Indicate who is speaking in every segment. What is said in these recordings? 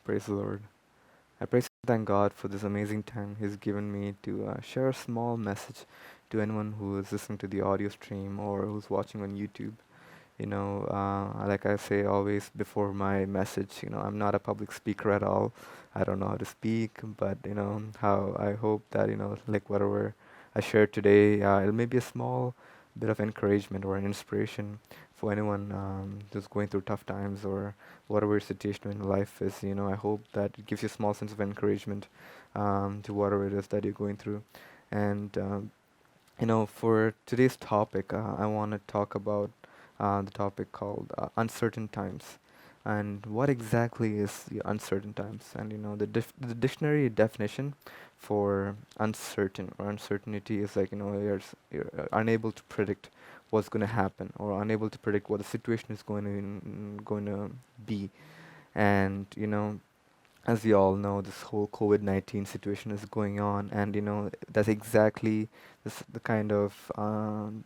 Speaker 1: Praise the Lord. I praise and thank God for this amazing time He's given me to share a small message to anyone who is listening to the audio stream or who's watching on YouTube. Like I say always before my message, I'm not a public speaker at all. I don't know how to speak, but how I hope that like whatever I share today, it may be a small bit of encouragement or an inspiration for anyone who's going through tough times or whatever situation in life is. I hope that it gives you a small sense of encouragement to whatever it is that you're going through. And for today's topic, I want to talk about the topic called uncertain times. And what exactly is the uncertain times? And the dictionary definition for uncertain or uncertainty is like you're unable to predict what's going to happen or unable to predict what the situation is going to be. And as we all know, this whole COVID-19 situation is going on, and that's exactly the kind of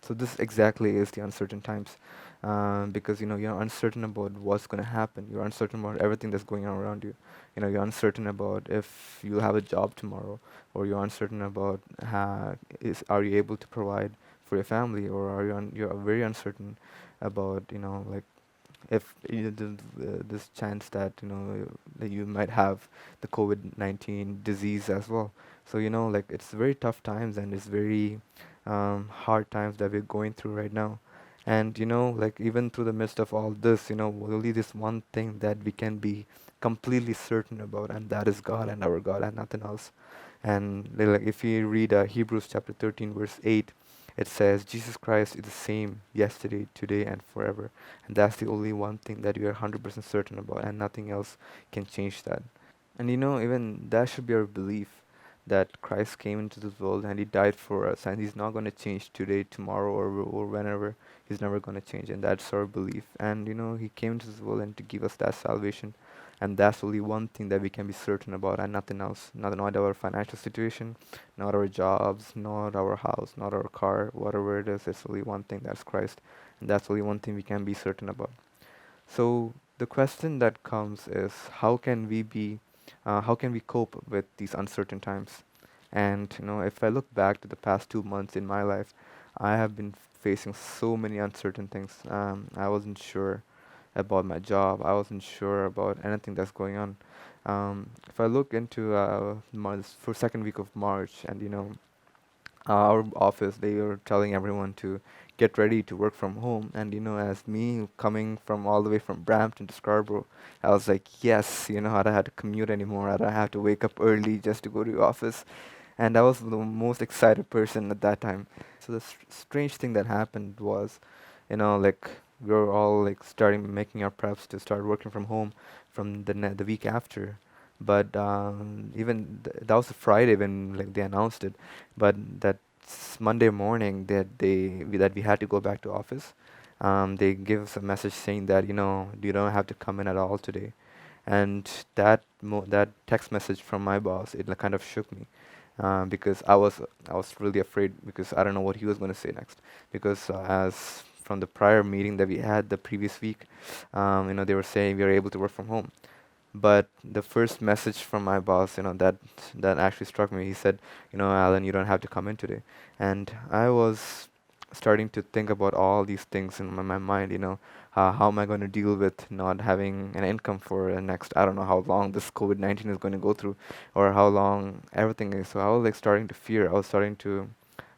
Speaker 1: so this exactly is the uncertain times, because you're uncertain about what's going to happen. You're uncertain about everything that's going on around you. You're uncertain about if you'll have a job tomorrow, or you're uncertain about are you able to provide for your family, or you're very uncertain about like if this chance that that you might have the COVID-19 disease as well. So like it's very tough times and it's very hard times that we're going through right now. And like even through the midst of all this, only this one thing that we can be completely certain about, and that is God and our God and nothing else. And like if you read Hebrews chapter 13 verse 8, it says Jesus Christ is the same yesterday, today, and forever. And that's the only one thing that we are 100% certain about, and nothing else can change that. And even that should be our belief that Christ came into this world and He died for us, and He's not going to change today, tomorrow, or whenever. He's never going to change, and that's our belief. And He came into this world and to give us that salvation, and that's only one thing that we can be certain about, and nothing else. Not our financial situation, not our jobs, not our house, not our car, whatever it is. It's only one thing, that's Christ, and that's only one thing we can be certain about. So the question that comes is how can we cope with these uncertain times? And if I look back to the past 2 months in my life, I have been facing so many uncertain things. I wasn't sure about my job. I wasn't sure about anything that's going on. If I look into for second week of March, and our office, they were telling everyone to get ready to work from home. And as me coming from all the way from Brampton to Scarborough, I was like, yes, I don't have to commute anymore. I don't have to wake up early just to go to the office. And I was the most excited person at that time. So the strange thing that happened was, like we were all like starting making our preps to start working from home from the week after. But even that was a Friday when like they announced it, but that Monday morning that we had to go back to office, they gave us a message saying that you don't have to come in at all today. And that text message from my boss, it like, kind of shook me, because I was really afraid, because I don't know what he was going to say next, because as from the prior meeting that we had the previous week, they were saying we are able to work from home. But the first message from my boss, that actually struck me. He said, Alan, you don't have to come in today. And I was starting to think about all these things in my mind, how am I going to deal with not having an income for the next, I don't know how long this COVID-19 is going to go through, or how long everything is. So I was like starting to fear. I was starting to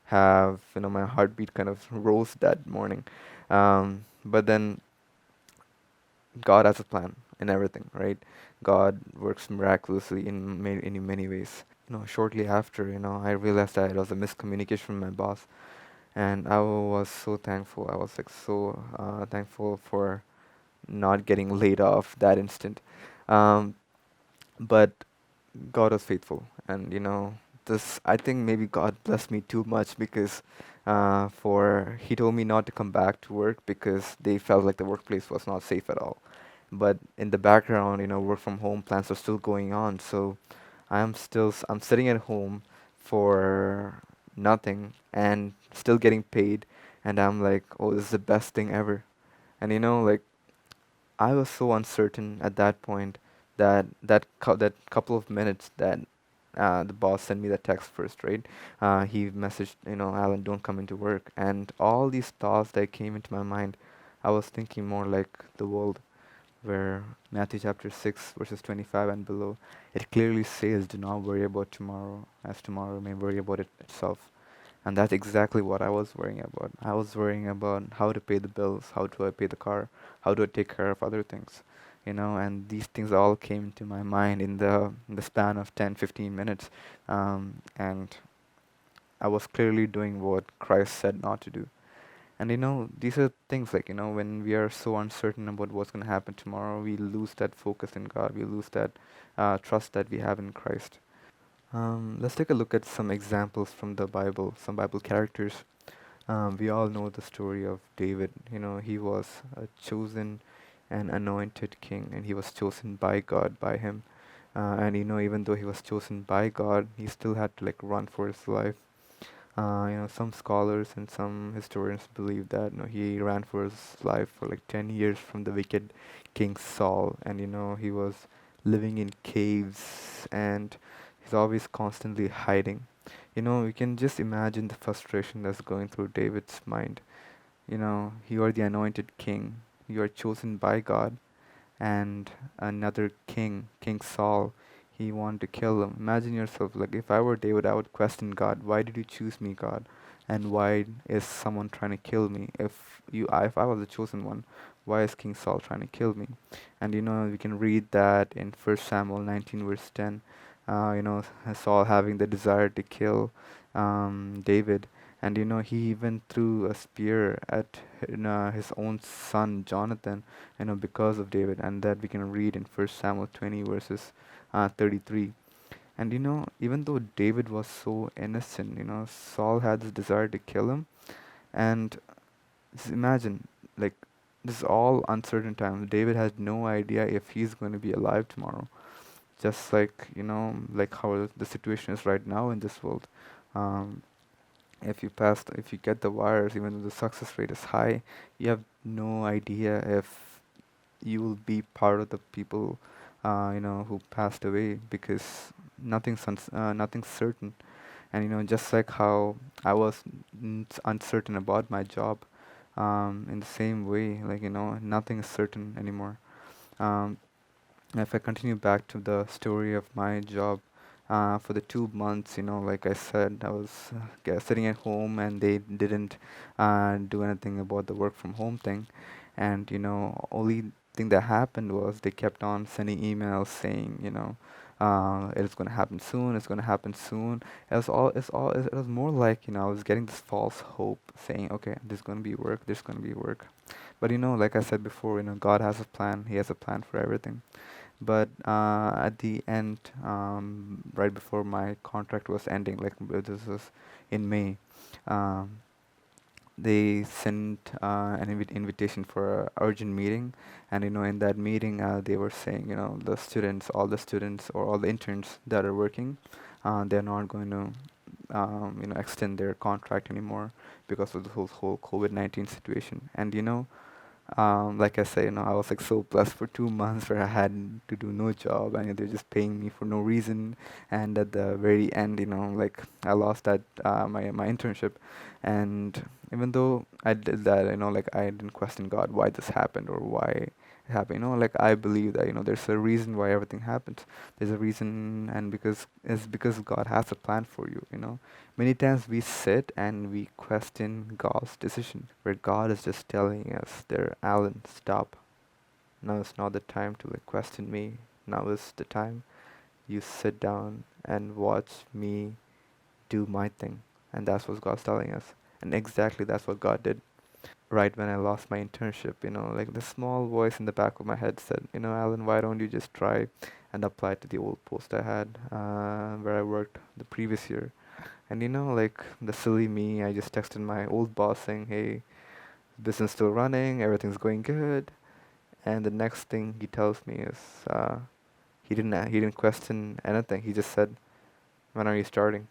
Speaker 1: have, my heartbeat kind of rose that morning. But then God has a plan in everything, right? God works miraculously in many ways. Shortly after, I realized that it was a miscommunication from my boss, and I was so thankful. I was like so thankful for not getting laid off that instant. Um, but God was faithful, and this I think maybe God blessed me too much, because for He told me not to come back to work because they felt like the workplace was not safe at all. But in the background, work from home plans are still going on. So I'm sitting at home for nothing and still getting paid, and I'm like, oh, this is the best thing ever. And like I was so uncertain at that point, that couple of minutes that the boss sent me the text first, right? He messaged, Alan, don't come into work. And all these thoughts that came into my mind, I was thinking more like the world where Matthew chapter 6, verses 25 and below, it clearly says, do not worry about tomorrow, as tomorrow may worry about it itself. And that's exactly what I was worrying about. I was worrying about how to pay the bills, how do I pay the car, how do I take care of other things, and these things all came to my mind in the span of 10, 15 minutes. And I was clearly doing what Christ said not to do. And these are things like, when we are so uncertain about what's going to happen tomorrow, we lose that focus in God, we lose that trust that we have in Christ. Let's take a look at some examples from the Bible, some Bible characters. We all know the story of David. He was a chosen and anointed king, and he was chosen by God, by him. And even though he was chosen by God, he still had to like run for his life. Some scholars and some historians believe that he ran for his life for like 10 years from the wicked King Saul, and he was living in caves, and he's always constantly hiding. You can just imagine the frustration that's going through David's mind. You are the anointed king, you are chosen by God, and another king, King Saul, he wanted to kill him. Imagine yourself, like if I were David, I would question God. Why did you choose me, God? And why is someone trying to kill me? If I was the chosen one, why is King Saul trying to kill me? And we can read that in 1 Samuel 19 verse 10. Saul having the desire to kill David, and he even threw a spear at his own son Jonathan, because of David, and that we can read in 1 Samuel 20 verses 33. And even though David was so innocent, Saul had this desire to kill him. And just imagine, like, this is all uncertain times. David has no idea if he's going to be alive tomorrow. Just like, like how the situation is right now in this world. Um, if you get the virus, even though the success rate is high, you have no idea if you will be part of the people, who passed away, because nothing's certain. And just like how I was uncertain about my job, in the same way, like nothing is certain anymore. Um, if I continue back to the story of my job, for the 2 months, like I said, I was sitting at home, and they didn't do anything about the work from home thing. And only thing that happened was they kept on sending emails saying, it's going to happen soon, it's going to happen soon. It was more like, I was getting this false hope saying, okay, there's going to be work, there's going to be work. But like I said before, God has a plan, He has a plan for everything. But at the end, right before my contract was ending, like this was in May, um, they sent an invitation for a urgent meeting. And in that meeting, they were saying, the students, all the students or all the interns that are working, they're not going to extend their contract anymore because of the whole COVID-19 situation. And like I say, I was like so blessed for 2 months where I had to do no job, and they're just paying me for no reason. And at the very end, like I lost that my internship. And even though I did that, like I didn't question God why this happened or why it happened. Like I believe that there's a reason why everything happens. There's a reason, and because God has a plan for you. Many times we sit and we question God's decision, where God is just telling us, there, Alan, stop. Now is not the time to like question me. Now is the time you sit down and watch me do my thing. And that's what God's telling us. And exactly that's what God did. Right when I lost my internship, like the small voice in the back of my head said, Alan, why don't you just try and apply to the old post I had, where I worked the previous year. And like the silly me, I just texted my old boss saying, "Hey, business still running, everything's going good." And the next thing he tells me is, he didn't question anything. He just said, "When are you starting?"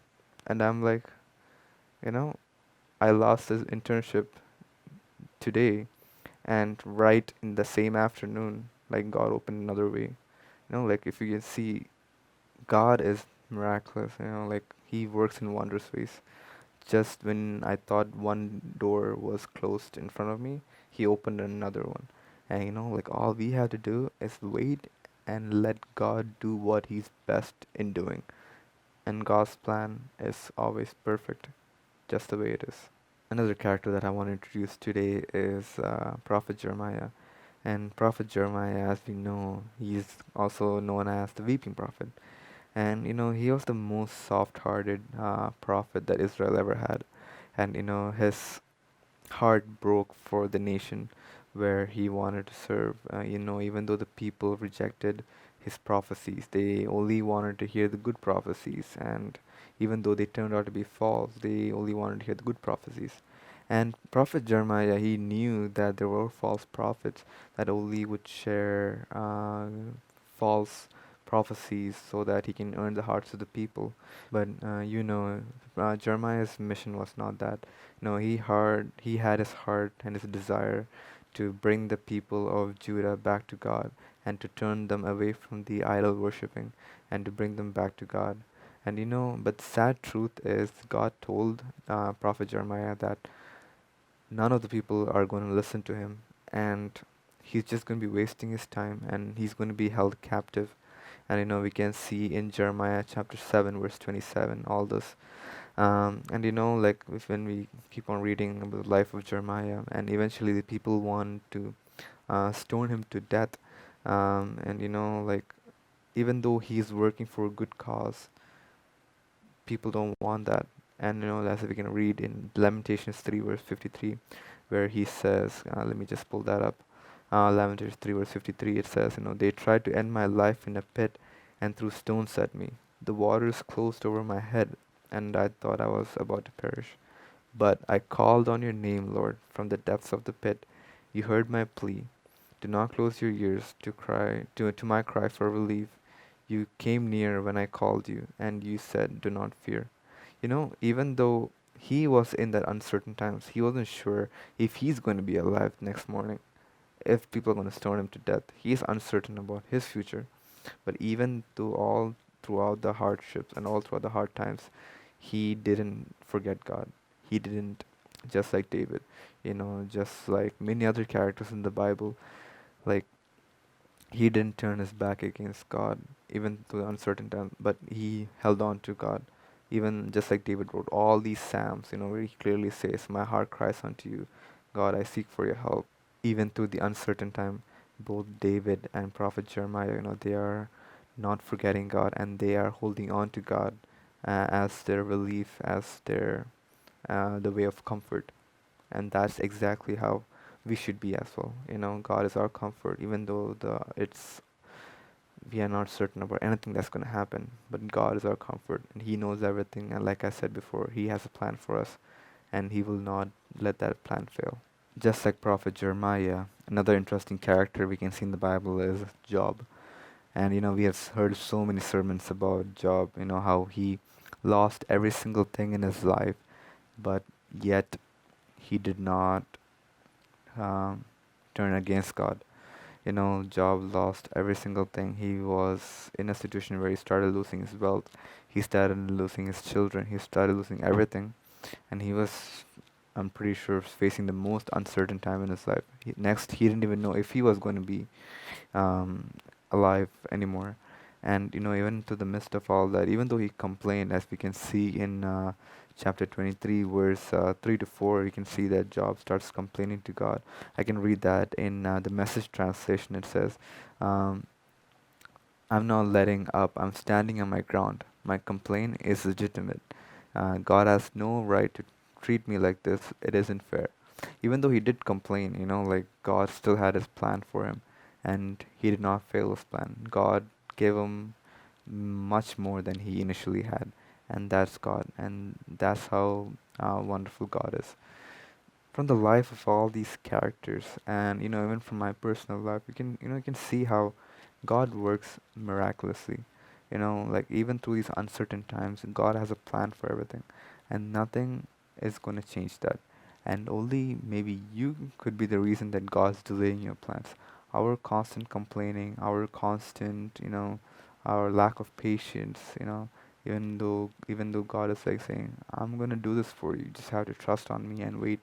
Speaker 1: And I'm like, you know, I lost this internship today, and right in the same afternoon, like God opened another way. Like if you can see, God is miraculous. Like He works in wondrous ways. Just when I thought one door was closed in front of me, He opened another one. And like all we have to do is wait and let God do what He's best in doing. And God's plan is always perfect, just the way it is. Another character that I want to introduce today is Prophet Jeremiah. And Prophet Jeremiah, as we know, he's also known as the weeping prophet. And he was the most soft-hearted prophet that Israel ever had. And his heart broke for the nation where he wanted to serve. Even though the people rejected his prophecies, they only wanted to hear the good prophecies. And even though they turned out to be false, they only wanted to hear the good prophecies. And Prophet Jeremiah, he knew that there were false prophets that only would share false prophecies so that he can earn the hearts of the people. But Jeremiah's mission was not that. No, he had his heart and his desire to bring the people of Judah back to God and to turn them away from the idol worshipping and to bring them back to God. And but the sad truth is God told Prophet Jeremiah that none of the people are going to listen to him, and he's just going to be wasting his time, and he's going to be held captive. And we can see in Jeremiah chapter 7 verse 27 all this. And like when we keep on reading about the life of Jeremiah, and eventually the people want to stone him to death. And like even though he's working for a good cause, people don't want that. And as we can read in Lamentations 3 verse 53, where he says, let me just pull that up. Lamentations 3 verse 53, it says, they tried to end my life in a pit and threw stones at me. The waters closed over my head, and I thought I was about to perish. But I called on your name, Lord, from the depths of the pit. You heard my plea. Do not close your ears to my cry for relief. You came near when I called you, and you said, do not fear. Even though he was in that uncertain times, he wasn't sure if he's going to be alive next morning, if people are going to stone him to death. He's uncertain about his future. But even throughout the hardships and all throughout the hard times, he didn't forget God. He didn't, just like David, just like many other characters in the Bible, like he didn't turn his back against God, even through the uncertain times, but he held on to God. Even just like David wrote all these Psalms, where he clearly says, my heart cries unto you, God, I seek for your help. Even through the uncertain time, both David and Prophet Jeremiah, they are not forgetting God, and they are holding on to God as their relief, as their the way of comfort. And that's exactly how we should be as well. God is our comfort, even though the it's we are not certain about anything that's going to happen. But God is our comfort, and He knows everything. And like I said before, He has a plan for us, and He will not let that plan fail. Just like Prophet Jeremiah, another interesting character we can see in the Bible is Job. And we have heard so many sermons about Job, how he lost every single thing in his life, but yet he did not um, turn against God. Job lost every single thing. He was in a situation where he started losing his wealth, he started losing his children, he started losing everything, and he was, I'm pretty sure, facing the most uncertain time in his life. Next, he didn't even know if he was going to be um, alive anymore. And even to the midst of all that, even though he complained, as we can see in chapter 23, verse 3 to 4, you can see that Job starts complaining to God. I can read that in the Message translation. It says, um, I'm not letting up, I'm standing on my ground. My complaint is legitimate. God has no right to treat me like this. It isn't fair. Even though he did complain, like God still had his plan for him, and he did not fail his plan. God gave him much more than he initially had, and that's God, and that's how wonderful God is. From the life of all these characters, and even from my personal life, you can see how God works miraculously. Like even through these uncertain times, God has a plan for everything, and nothing is going to change that. And only maybe you could be the reason that God's delaying your plans. our constant complaining, our constant, our lack of patience, even though God is like saying, I'm gonna do this for you, you just have to trust on me and wait.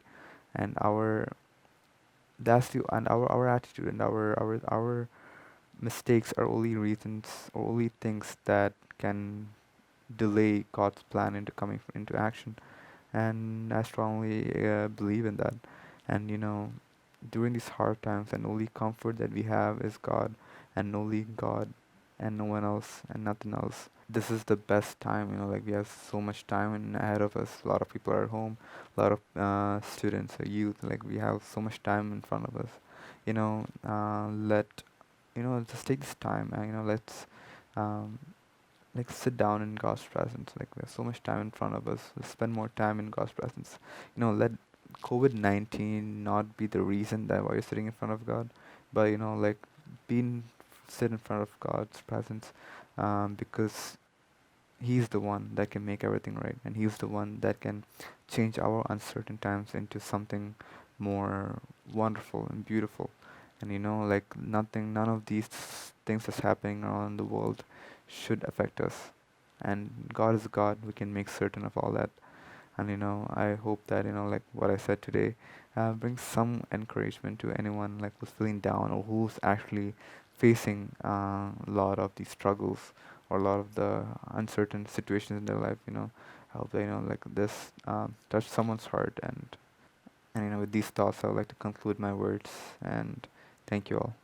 Speaker 1: And our attitude and our mistakes are only reasons or only things that can delay God's plan into coming into action. And I strongly believe in that. And during these hard times, and only comfort that we have is God, and only God, and no one else, and nothing else. This is the best time, like we have so much time ahead of us. A lot of people are at home, a lot of students or youth, like we have so much time in front of us. Let just take this time, and let's um, like sit down in God's presence. Like we have so much time in front of us. Let's spend more time in God's presence. Let COVID-19 not be the reason that why you're sitting in front of God, but like being sit in front of God's presence, because He's the one that can make everything right, and He's the one that can change our uncertain times into something more wonderful and beautiful. And like none of these things that's happening around the world should affect us. And God is God, we can make certain of all that. And I hope that like what I said today brings some encouragement to anyone like who's feeling down or who's actually facing a lot of these struggles or a lot of the uncertain situations in their life. I hope that like this touch someone's heart. And with these thoughts, I would like to conclude my words, and thank you all.